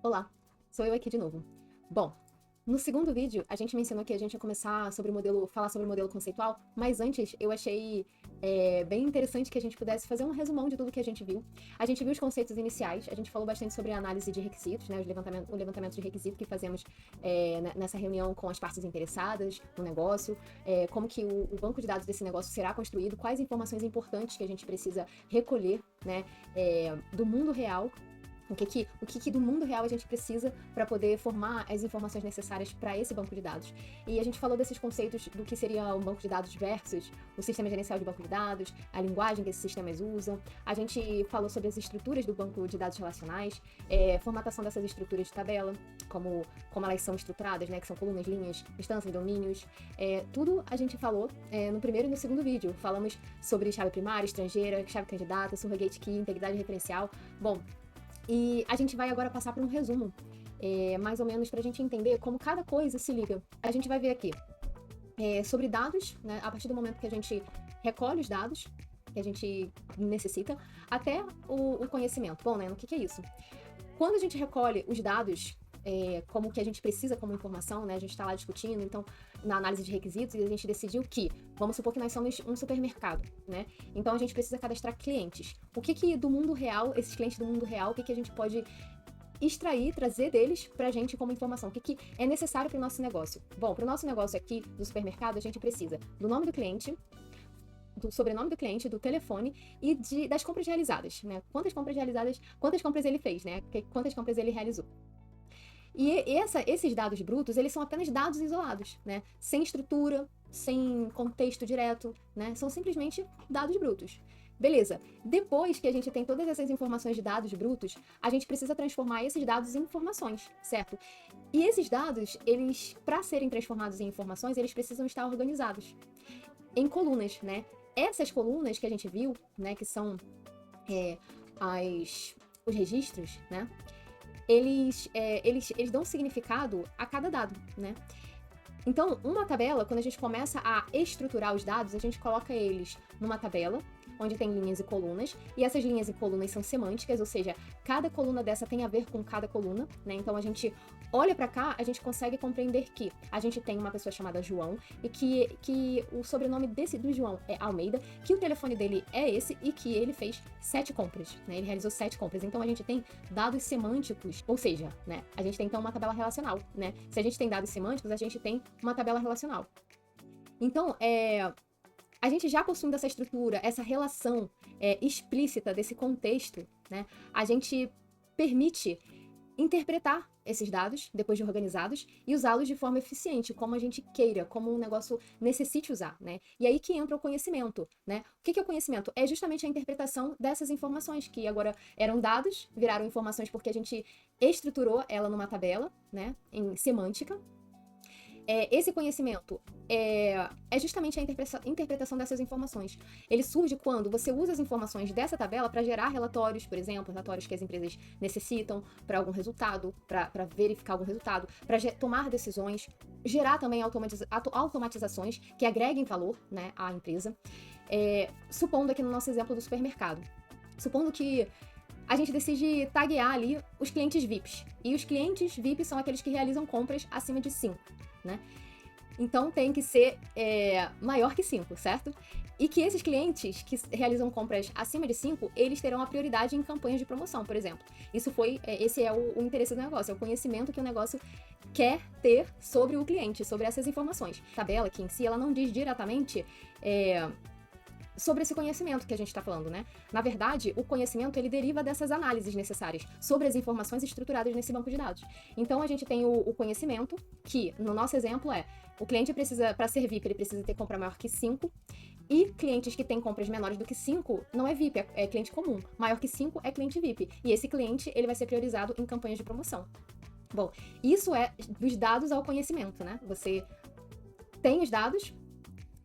Olá, sou eu aqui de novo. Bom, no segundo vídeo a gente mencionou que a gente ia começar sobre o modelo, falar sobre o modelo conceitual, mas antes eu achei bem interessante que a gente pudesse fazer um resumão de tudo que a gente viu. A gente viu os conceitos iniciais, a gente falou bastante sobre a análise de requisitos, né, o levantamento de requisitos que fazemos nessa reunião com as partes interessadas no negócio, como que o banco de dados desse negócio será construído, quais informações importantes que a gente precisa recolher, né, do mundo real. O que do mundo real a gente precisa para poder formar as informações necessárias para esse banco de dados. E a gente falou desses conceitos do que seria um banco de dados versus o sistema gerencial de banco de dados, a linguagem que esses sistemas usam. A gente falou sobre as estruturas do banco de dados relacionais, formatação dessas estruturas de tabela, como elas são estruturadas, né, que são colunas, linhas, instâncias, domínios. Tudo a gente falou no primeiro e no segundo vídeo. Falamos sobre chave primária, estrangeira, chave candidata, surrogate key, integridade referencial. Bom, e a gente vai agora passar por um resumo, mais ou menos para a gente entender como cada coisa se liga. A gente vai ver aqui sobre dados, né, a partir do momento que a gente recolhe os dados que a gente necessita, até o conhecimento. Bom, né, o que é isso? Quando a gente recolhe os dados, como que a gente precisa como informação, né, a gente está lá discutindo, então, na análise de requisitos, e a gente decidiu que, vamos supor que nós somos um supermercado, né, então a gente precisa cadastrar clientes. O que do mundo real, esses clientes do mundo real, o que a gente pode extrair, trazer deles pra gente como informação? O que é necessário para o nosso negócio? Bom, para o nosso negócio aqui do supermercado, a gente precisa do nome do cliente, do sobrenome do cliente, do telefone e das compras realizadas, né? Quantas compras ele fez, né? Quantas compras ele realizou. E esses dados brutos, eles são apenas dados isolados, né? Sem estrutura, sem contexto direto, né? São simplesmente dados brutos. Beleza. Depois que a gente tem todas essas informações de dados brutos, a gente precisa transformar esses dados em informações, certo? E esses dados, eles, para serem transformados em informações, eles precisam estar organizados em colunas, né? Essas colunas que a gente viu, né, que são os registros, né? Eles dão significado a cada dado, né? Então, uma tabela, quando a gente começa a estruturar os dados, a gente coloca eles numa tabela, onde tem linhas e colunas, e essas linhas e colunas são semânticas, ou seja, cada coluna dessa tem a ver com cada coluna, né? Então, a gente olha para cá, a gente consegue compreender que a gente tem uma pessoa chamada João, e que o sobrenome do João é Almeida, que o telefone dele é esse, e que ele fez 7 compras, né? Ele realizou 7 compras. Então, a gente tem dados semânticos, ou seja, né? A gente tem, então, uma tabela relacional, né? Se a gente tem dados semânticos, a gente tem uma tabela relacional. Então, a gente já possuindo essa estrutura, essa relação explícita desse contexto, né, a gente permite interpretar esses dados, depois de organizados, e usá-los de forma eficiente, como a gente queira, como um negócio necessite usar, né? E aí que entra o conhecimento, né? O que é o conhecimento? É justamente a interpretação dessas informações, que agora eram dados, viraram informações porque a gente estruturou ela numa tabela, né, em semântica. Esse conhecimento é justamente a interpretação dessas informações. Ele surge quando você usa as informações dessa tabela para gerar relatórios, por exemplo, relatórios que as empresas necessitam para algum resultado, para verificar algum resultado, para tomar decisões, gerar também automatizações que agreguem valor, né, à empresa. Supondo aqui no nosso exemplo do supermercado. Supondo que a gente decide taguear ali os clientes VIPs. E os clientes VIPs são aqueles que realizam compras acima de 5, né? Então tem que ser maior que 5, certo? E que esses clientes que realizam compras acima de 5, eles terão a prioridade em campanhas de promoção, por exemplo. Esse é o interesse do negócio, é o conhecimento que o negócio quer ter sobre o cliente, sobre essas informações. A tabela que em si, ela não diz diretamente sobre esse conhecimento que a gente está falando, né? Na verdade, o conhecimento, ele deriva dessas análises necessárias sobre as informações estruturadas nesse banco de dados. Então, a gente tem o conhecimento, que, no nosso exemplo, o cliente precisa, para ser VIP, ele precisa ter compra maior que 5, e clientes que têm compras menores do que 5 não é VIP, é cliente comum. Maior que 5 é cliente VIP. E esse cliente, ele vai ser priorizado em campanhas de promoção. Bom, isso é dos dados ao conhecimento, né? Você tem os dados,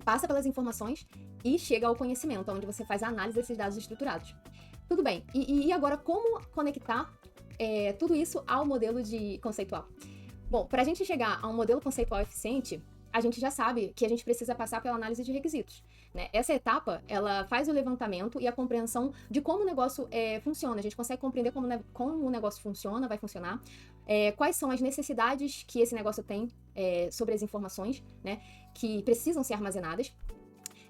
passa pelas informações e chega ao conhecimento, onde você faz a análise desses dados estruturados. Tudo bem, e agora como conectar tudo isso ao modelo conceitual? Bom, para a gente chegar a um modelo conceitual eficiente, a gente já sabe que a gente precisa passar pela análise de requisitos, né? Essa etapa, ela faz o levantamento e a compreensão de como o negócio funciona. A gente consegue compreender como o negócio funciona, vai funcionar, quais são as necessidades que esse negócio tem sobre as informações, né, que precisam ser armazenadas.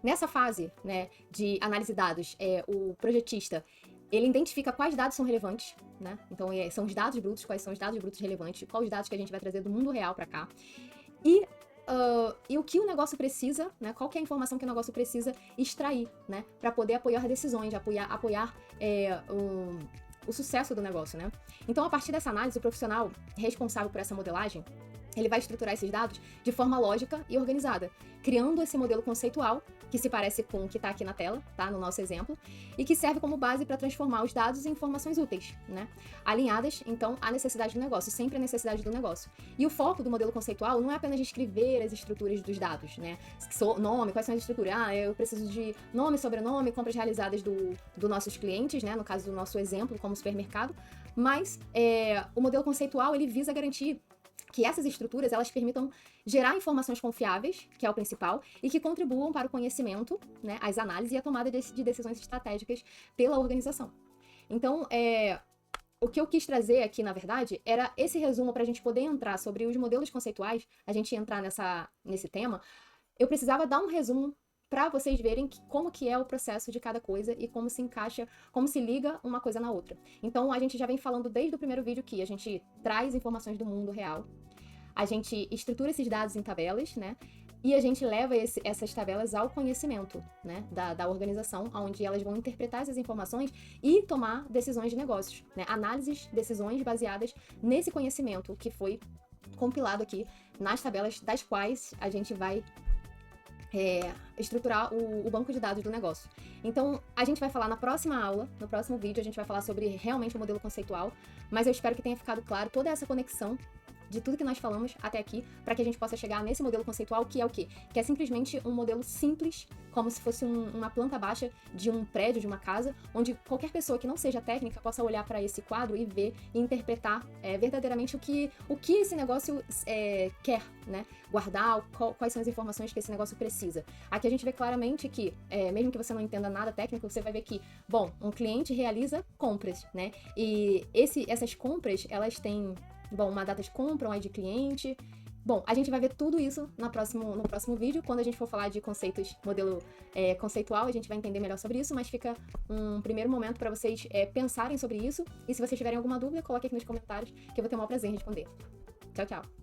Nessa fase, né, de análise de dados, o projetista, ele identifica quais dados são relevantes, né? Então, são os dados brutos, quais são os dados brutos relevantes, quais os dados que a gente vai trazer do mundo real para cá. E o que o negócio precisa, né? Qual que é a informação que o negócio precisa extrair, né? Para poder apoiar decisões, apoiar o sucesso do negócio, né? Então, a partir dessa análise, o profissional responsável por essa modelagem, ele vai estruturar esses dados de forma lógica e organizada, criando esse modelo conceitual, que se parece com o que está aqui na tela, tá? No nosso exemplo, e que serve como base para transformar os dados em informações úteis, né? Alinhadas, então, à necessidade do negócio, sempre à necessidade do negócio. E o foco do modelo conceitual não é apenas escrever as estruturas dos dados, né? Nome, quais são as estruturas? Eu preciso de nome, sobrenome, compras realizadas dos nossos clientes, né? No caso do nosso exemplo, como supermercado. Mas o modelo conceitual, ele visa garantir que essas estruturas, elas permitam gerar informações confiáveis, que é o principal, e que contribuam para o conhecimento, né, as análises e a tomada de decisões estratégicas pela organização. Então, o que eu quis trazer aqui, na verdade, era esse resumo para a gente poder entrar sobre os modelos conceituais, a gente entrar nesse tema. Eu precisava dar um resumo para vocês verem como que é o processo de cada coisa e como se encaixa, como se liga uma coisa na outra. Então, a gente já vem falando desde o primeiro vídeo que a gente traz informações do mundo real, a gente estrutura esses dados em tabelas, né? E a gente leva essas tabelas ao conhecimento, né, da organização, onde elas vão interpretar essas informações e tomar decisões de negócios, né? Análises, decisões baseadas nesse conhecimento que foi compilado aqui nas tabelas, das quais a gente vai estruturar o banco de dados do negócio. Então, a gente vai falar na próxima aula, no próximo vídeo, a gente vai falar sobre realmente o modelo conceitual, mas eu espero que tenha ficado claro toda essa conexão de tudo que nós falamos até aqui, para que a gente possa chegar nesse modelo conceitual, que é o quê? Que é simplesmente um modelo simples, como se fosse uma planta baixa de um prédio, de uma casa, onde qualquer pessoa que não seja técnica possa olhar para esse quadro e ver e interpretar verdadeiramente o que esse negócio quer, né? Guardar, quais são as informações que esse negócio precisa. Aqui a gente vê claramente que, mesmo que você não entenda nada técnico, você vai ver que, bom, um cliente realiza compras, né? E essas compras, elas têm uma data de compra, um ID cliente. Bom, a gente vai ver tudo isso no próximo vídeo. Quando a gente for falar de conceitos, modelo conceitual, a gente vai entender melhor sobre isso, mas fica um primeiro momento para vocês pensarem sobre isso. E se vocês tiverem alguma dúvida, coloque aqui nos comentários, que eu vou ter o maior prazer em responder. Tchau, tchau!